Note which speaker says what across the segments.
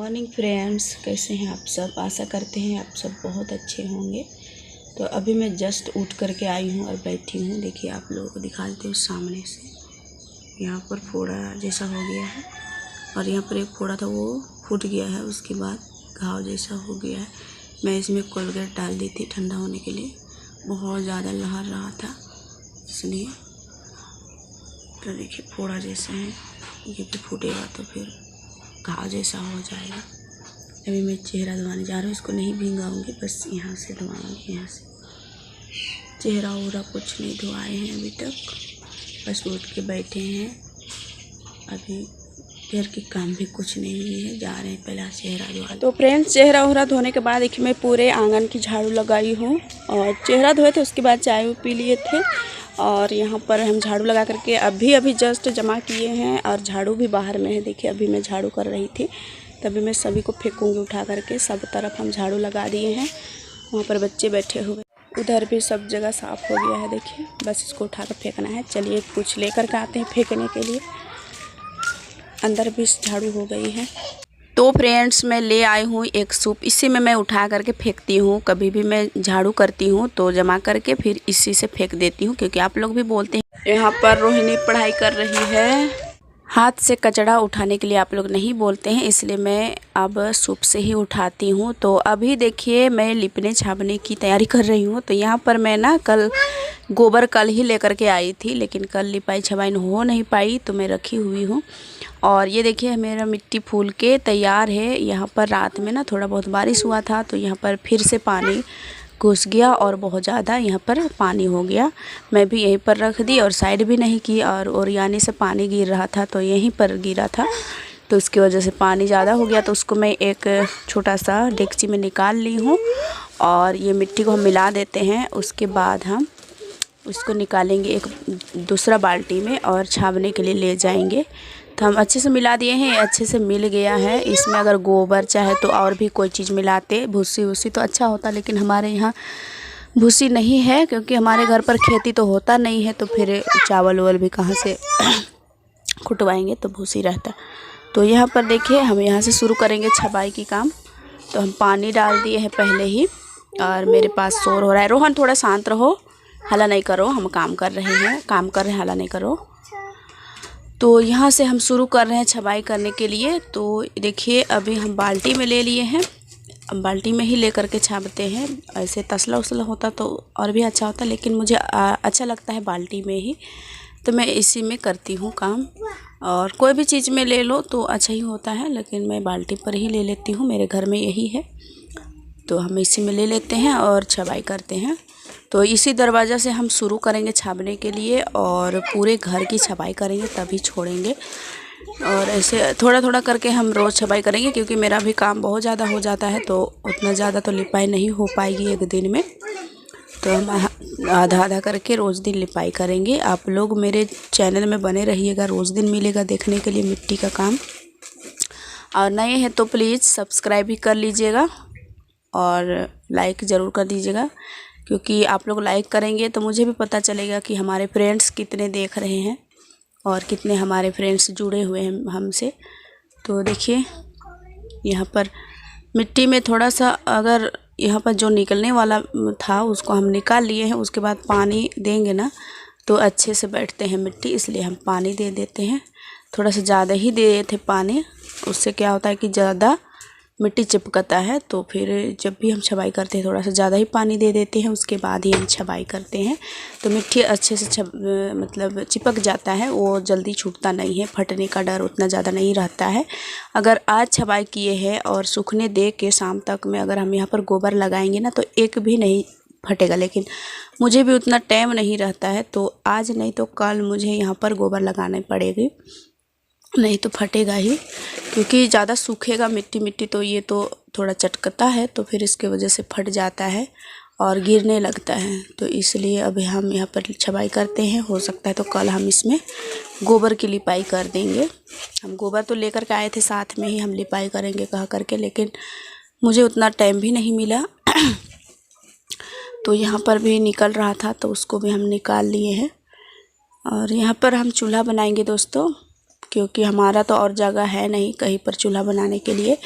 Speaker 1: Morning friends, कैसे हैं आप सब। आशा करते हैं आप सब बहुत अच्छे होंगे। तो अभी मैं जस्ट उठ करके आई हूँ और बैठी हूँ। देखिए आप लोगों को दिखाते हूँ सामने से। यहाँ पर फोड़ा जैसा हो गया है और यहाँ पर एक फोड़ा था वो फूट गया है, उसके बाद घाव जैसा हो गया है। मैं इसमें कोलगेट डाल दी थी ठंडा होने के लिए, बहुत ज़्यादा लहर रहा था इसलिए। तो देखिए फोड़ा जैसा है, ये भी फूटेगा तो फिर घाव जैसा हो जाएगा। अभी मैं चेहरा धोने जा रहा हूँ, इसको नहीं भींगाऊंगी, बस यहाँ से धोआऊंगी। यहाँ से चेहरा वूरा कुछ नहीं धोआए हैं अभी तक, बस उठ के बैठे हैं। अभी घर के काम भी कुछ नहीं हुए हैं, जा रहे हैं पहला चेहरा धोआ। तो फ्रेंड्स, चेहरा वूरा धोने के बाद देखिए मैं पूरे आंगन की झाड़ू लगाई हूँ और चेहरा धोए थे, उसके बाद चाय पी लिए थे। और यहाँ पर हम झाड़ू लगा करके अभी जस्ट जमा किए हैं और झाड़ू भी बाहर में है। देखिए अभी मैं झाड़ू कर रही थी, तभी मैं सभी को फेंकूंगी उठा करके। सब तरफ हम झाड़ू लगा दिए हैं। वहाँ पर बच्चे बैठे हुए, उधर भी सब जगह साफ़ हो गया है। देखिए बस इसको उठा कर फेंकना है। चलिए कुछ लेकर के आते हैं फेंकने के लिए। अंदर भी झाड़ू हो गई है। तो फ्रेंड्स, मैं ले आई हूँ एक सूप, इसी में मैं उठा करके फेंकती हूँ। कभी भी मैं झाड़ू करती हूँ तो जमा करके फिर इसी से फेंक देती हूँ, क्योंकि आप लोग भी बोलते हैं। यहाँ पर रोहिणी पढ़ाई कर रही है। हाथ से कचरा उठाने के लिए आप लोग नहीं बोलते हैं, इसलिए मैं अब सूप से ही उठाती हूँ। तो अभी देखिए मैं लिपने छापने की तैयारी कर रही हूँ। तो यहाँ पर मैं ना कल गोबर कल ही लेकर के आई थी, लेकिन कल लिपाई छपाई हो नहीं पाई तो मैं रखी हुई हूँ। और ये देखिए मेरा मिट्टी फूल के तैयार है। यहाँ पर रात में ना थोड़ा बहुत बारिश हुआ था, तो यहाँ पर फिर से पानी घुस गया और बहुत ज़्यादा यहाँ पर पानी हो गया। मैं भी यहीं पर रख दी और साइड भी नहीं की, और ओरियानी से पानी गिर रहा था तो यहीं पर गिरा था, तो उसकी वजह से पानी ज़्यादा हो गया। तो उसको मैं एक छोटा सा डेगची में निकाल ली हूँ और ये मिट्टी को हम मिला देते हैं। उसके बाद हम उसको निकालेंगे एक दूसरा बाल्टी में और छावने के लिए ले जाएंगे। तो हम अच्छे से मिला दिए हैं, अच्छे से मिल गया है। इसमें अगर गोबर चाहे तो और भी कोई चीज़ मिलाते, भूसी वूसी तो अच्छा होता, लेकिन हमारे यहाँ भूसी नहीं है, क्योंकि हमारे घर पर खेती तो होता नहीं है। तो फिर चावल वावल भी कहाँ से कुटवाएंगे, तो भूसी रहता। तो यहाँ पर देखिए हम यहाँ से शुरू करेंगे छपाई की काम। तो हम पानी डाल दिए हैं पहले ही, और मेरे पास शोर हो रहा है। रोहन थोड़ा शांत रहो, हल्ला नहीं करो, हम काम कर रहे हैं, हल्ला नहीं करो। तो यहाँ से हम शुरू कर रहे हैं छपाई करने के लिए। तो देखिए अभी हम बाल्टी में ले लिए हैं, अब बाल्टी में ही ले करके छापते हैं। ऐसे तसला उसला होता तो और भी अच्छा होता, लेकिन मुझे अच्छा लगता है बाल्टी में ही, तो मैं इसी में करती हूँ काम। और कोई भी चीज़ में ले लो तो अच्छा ही होता है, लेकिन मैं बाल्टी पर ही ले लेती हूँ, मेरे घर में यही है। तो हम इसी में ले लेते हैं और छपाई करते हैं। तो इसी दरवाज़ा से हम शुरू करेंगे छापने के लिए, और पूरे घर की छपाई करेंगे तभी छोड़ेंगे। और ऐसे थोड़ा थोड़ा करके हम रोज़ छपाई करेंगे, क्योंकि मेरा भी काम बहुत ज़्यादा हो जाता है, तो उतना ज़्यादा तो लिपाई नहीं हो पाएगी एक दिन में। तो हम आधा आधा करके रोज़ दिन लिपाई करेंगे। आप लोग मेरे चैनल में बने रहिएगा, रोज़ दिन मिलेगा देखने के लिए मिट्टी का काम। और नए हैं तो प्लीज़ सब्सक्राइब भी कर लीजिएगा और लाइक ज़रूर कर दीजिएगा, क्योंकि आप लोग लाइक करेंगे तो मुझे भी पता चलेगा कि हमारे फ्रेंड्स कितने देख रहे हैं और कितने हमारे फ्रेंड्स जुड़े हुए हैं हमसे। तो देखिए यहाँ पर मिट्टी में थोड़ा सा, अगर यहाँ पर जो निकलने वाला था उसको हम निकाल लिए हैं। उसके बाद पानी देंगे ना तो अच्छे से बैठते हैं मिट्टी, इसलिए हम पानी दे देते हैं। थोड़ा सा ज़्यादा ही दे थे पानी, उससे क्या होता है कि ज़्यादा मिट्टी चिपकता है। तो फिर जब भी हम छपाई करते हैं थोड़ा सा ज़्यादा ही पानी दे देते हैं, उसके बाद ही हम छपाई करते हैं। तो मिट्टी अच्छे से मतलब चिपक जाता है, वो जल्दी छूटता नहीं है, फटने का डर उतना ज़्यादा नहीं रहता है। अगर आज छपाई किए हैं और सूखने दे के शाम तक में अगर हम यहाँ पर गोबर लगाएंगे ना तो एक भी नहीं फटेगा, लेकिन मुझे भी उतना टाइम नहीं रहता है, तो आज नहीं तो कल मुझे यहाँ पर गोबर लगाने पड़ेगी, नहीं तो फटेगा ही, क्योंकि ज़्यादा सूखेगा मिट्टी तो ये तो थोड़ा चटकता है, तो फिर इसके वजह से फट जाता है और गिरने लगता है। तो इसलिए अभी हम यहाँ पर छपाई करते हैं। हो सकता है तो कल हम इसमें गोबर की लिपाई कर देंगे। हम गोबर तो लेकर के आए थे, साथ में ही हम लिपाई करेंगे कह करके, लेकिन मुझे उतना टाइम भी नहीं मिला। तो यहाँ पर भी निकल रहा था तो उसको भी हम निकाल लिए हैं। और यहाँ पर हम चूल्हा बनाएंगे दोस्तों, क्योंकि हमारा तो और जगह है नहीं कहीं पर चूल्हा बनाने के लिए।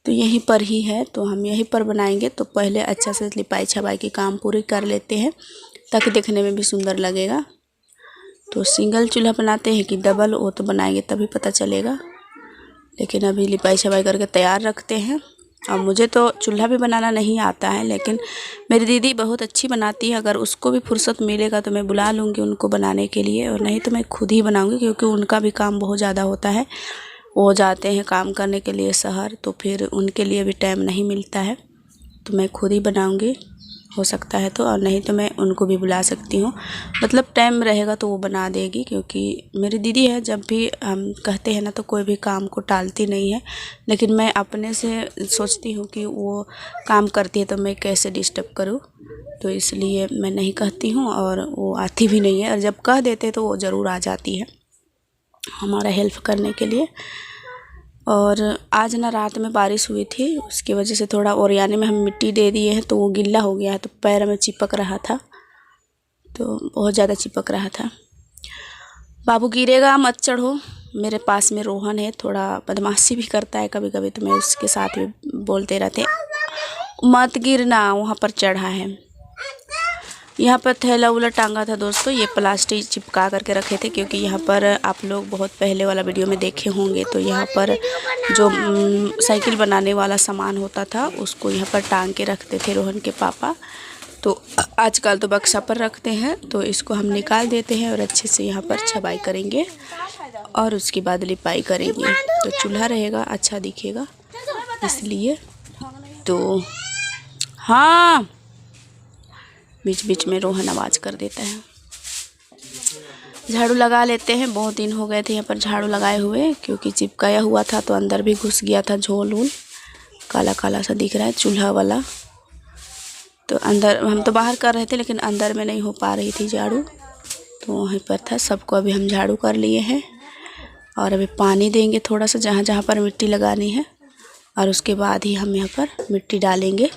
Speaker 1: तो यहीं पर ही है, तो हम यहीं पर बनाएंगे। तो पहले अच्छा से लिपाई छपाई की काम पूरी कर लेते हैं ताकि देखने में भी सुंदर लगेगा। तो सिंगल चूल्हा बनाते हैं कि डबल, वो तो बनाएंगे तभी पता चलेगा। लेकिन अभी लिपाई छपाई करके तैयार रखते हैं। और मुझे तो चूल्हा भी बनाना नहीं आता है, लेकिन मेरी दीदी बहुत अच्छी बनाती है। अगर उसको भी फुर्सत मिलेगा तो मैं बुला लूँगी उनको बनाने के लिए, और नहीं तो मैं खुद ही बनाऊँगी, क्योंकि उनका भी काम बहुत ज़्यादा होता है। वो जाते हैं काम करने के लिए शहर, तो फिर उनके लिए भी टाइम नहीं मिलता है। तो मैं खुद ही बनाऊँगी, हो सकता है तो, और नहीं तो मैं उनको भी बुला सकती हूँ। मतलब टाइम रहेगा तो वो बना देगी, क्योंकि मेरी दीदी है, जब भी हम कहते हैं ना तो कोई भी काम को टालती नहीं है। लेकिन मैं अपने से सोचती हूँ कि वो काम करती है तो मैं कैसे डिस्टर्ब करूँ, तो इसलिए मैं नहीं कहती हूँ, और वो आती भी नहीं है। और जब कह देते तो वो ज़रूर आ जाती है हमारा हेल्प करने के लिए। और आज ना रात में बारिश हुई थी, उसकी वजह से थोड़ा ओरियाने में हम मिट्टी दे दिए हैं, तो वो गिल्ला हो गया है, तो पैर में चिपक रहा था, तो बहुत ज़्यादा चिपक रहा था। बाबू गिरेगा मत चढ़ो। मेरे पास में रोहन है, थोड़ा बदमाशी भी करता है कभी कभी, तो मैं उसके साथ भी बोलते रहते हैं मत गिरना, वहाँ पर चढ़ा है। यहाँ पर थैला उला टांगा था दोस्तों, ये प्लास्टिक चिपका करके रखे थे, क्योंकि यहाँ पर आप लोग बहुत पहले वाला वीडियो में देखे होंगे, तो यहाँ पर जो साइकिल बनाने वाला सामान होता था उसको यहाँ पर टांग के रखते थे रोहन के पापा। तो आजकल तो बक्सा पर रखते हैं, तो इसको हम निकाल देते हैं और अच्छे से यहाँ पर छपाई करेंगे और उसके बाद लिपाई करेंगे, तो चूल्हा रहेगा, अच्छा दिखेगा इसलिए। तो हाँ, बीच बीच में रोहन आवाज़ कर देता है। झाड़ू लगा लेते हैं, बहुत दिन हो गए थे यहाँ पर झाड़ू लगाए हुए, क्योंकि चिपकाया हुआ था तो अंदर भी घुस गया था, झोल वोल काला काला सा दिख रहा है चूल्हा वाला। तो अंदर हम तो बाहर कर रहे थे, लेकिन अंदर में नहीं हो पा रही थी झाड़ू, तो वहीं पर था। सबको अभी हम झाड़ू कर लिए हैं, और अभी पानी देंगे थोड़ा सा जहाँ जहाँ पर मिट्टी लगानी है, और उसके बाद ही हम यहाँ पर मिट्टी डालेंगे।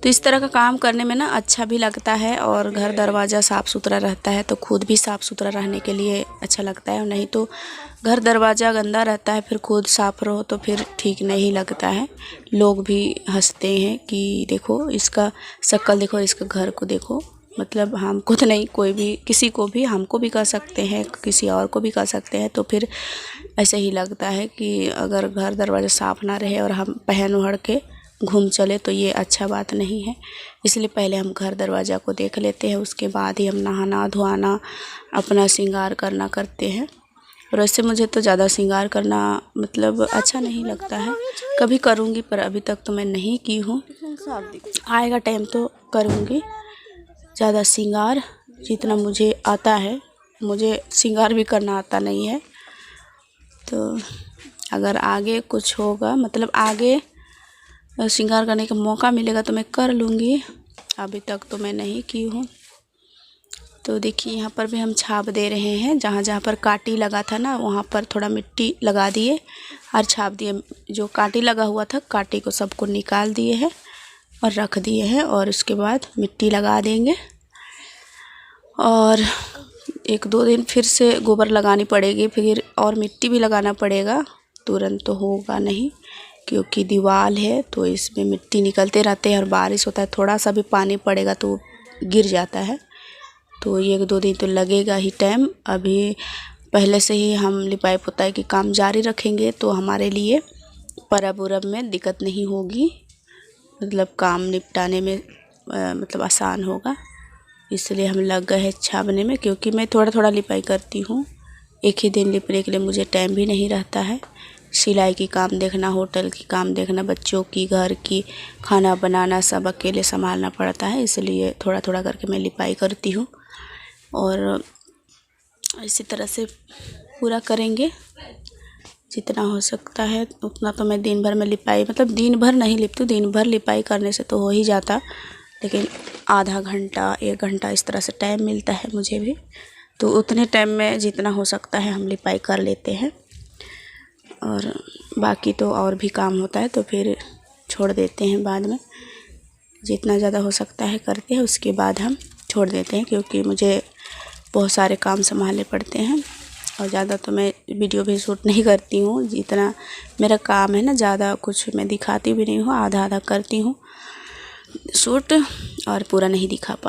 Speaker 1: तो इस तरह का काम करने में ना अच्छा भी लगता है, और घर दरवाज़ा साफ़ सुथरा रहता है, तो खुद भी साफ़ सुथरा रहने के लिए अच्छा लगता है। नहीं तो घर दरवाज़ा गंदा रहता है, फिर खुद साफ़ रहो तो फिर ठीक नहीं लगता है। लोग भी हंसते हैं कि देखो इसका शक्ल देखो, इसका घर को देखो। मतलब हम खुद नहीं, कोई भी किसी को भी, हमको भी कह सकते हैं, किसी और को भी कह सकते हैं। तो फिर ऐसे ही लगता है कि अगर घर दरवाज़ा साफ़ ना रहे और हम पहन ओढ़ के घूम चले तो ये अच्छा बात नहीं है। इसलिए पहले हम घर दरवाज़ा को देख लेते हैं, उसके बाद ही हम नहाना धोना अपना श्रृंगार करना करते हैं। और वैसे मुझे तो ज़्यादा श्रृंगार करना मतलब अच्छा नहीं लगता है, कभी करूँगी पर अभी तक तो मैं नहीं की हूँ, आएगा टाइम तो करूँगी। ज़्यादा श्रृंगार जितना मुझे आता है, मुझे श्रृंगार भी करना आता नहीं है। तो अगर आगे कुछ होगा, मतलब आगे श्रृंगार करने का मौका मिलेगा तो मैं कर लूँगी, अभी तक तो मैं नहीं की हूँ। तो देखिए यहाँ पर भी हम छाप दे रहे हैं, जहाँ जहाँ पर कांटी लगा था ना वहाँ पर थोड़ा मिट्टी लगा दिए और छाप दिए। जो कांटी लगा हुआ था कांटी को सबको निकाल दिए हैं और रख दिए हैं, और उसके बाद मिट्टी लगा देंगे। और 1-2 दिन फिर से गोबर लगानी पड़ेगी, फिर और मिट्टी भी लगाना पड़ेगा, तुरंत तो होगा नहीं, क्योंकि दीवार है तो इसमें मिट्टी निकलते रहते हैं, और बारिश होता है थोड़ा सा भी पानी पड़ेगा तो गिर जाता है। तो 1-2 दिन तो लगेगा ही टाइम। अभी पहले से ही हम लिपाई पुताई की काम जारी रखेंगे तो हमारे लिए परब उरब में दिक्कत नहीं होगी, मतलब काम निपटाने में मतलब आसान होगा। इसलिए हम लग गए हैं छापने में, क्योंकि मैं थोड़ा थोड़ा लिपाई करती हूँ, एक ही दिन लिपने के लिए मुझे टाइम भी नहीं रहता है। सिलाई की काम देखना, होटल की काम देखना, बच्चों की, घर की, खाना बनाना सब अकेले संभालना पड़ता है, इसलिए थोड़ा थोड़ा करके मैं लिपाई करती हूँ। और इसी तरह से पूरा करेंगे, जितना हो सकता है उतना। तो मैं दिन भर में लिपाई, मतलब दिन भर नहीं लिपती, दिन भर लिपाई करने से तो हो ही जाता, लेकिन आधा घंटा 1 घंटा इस तरह से टाइम मिलता है मुझे भी, तो उतने टाइम में जितना हो सकता है हम लिपाई कर लेते हैं। और बाकी तो और भी काम होता है तो फिर छोड़ देते हैं बाद में, जितना ज़्यादा हो सकता है करते हैं, उसके बाद हम छोड़ देते हैं, क्योंकि मुझे बहुत सारे काम संभालने पड़ते हैं और ज़्यादा तो मैं वीडियो भी शूट नहीं करती हूँ। जितना मेरा काम है ना, ज़्यादा कुछ मैं दिखाती भी नहीं हूँ, आधा आधा करती हूँ शूट और पूरा नहीं दिखा पाती।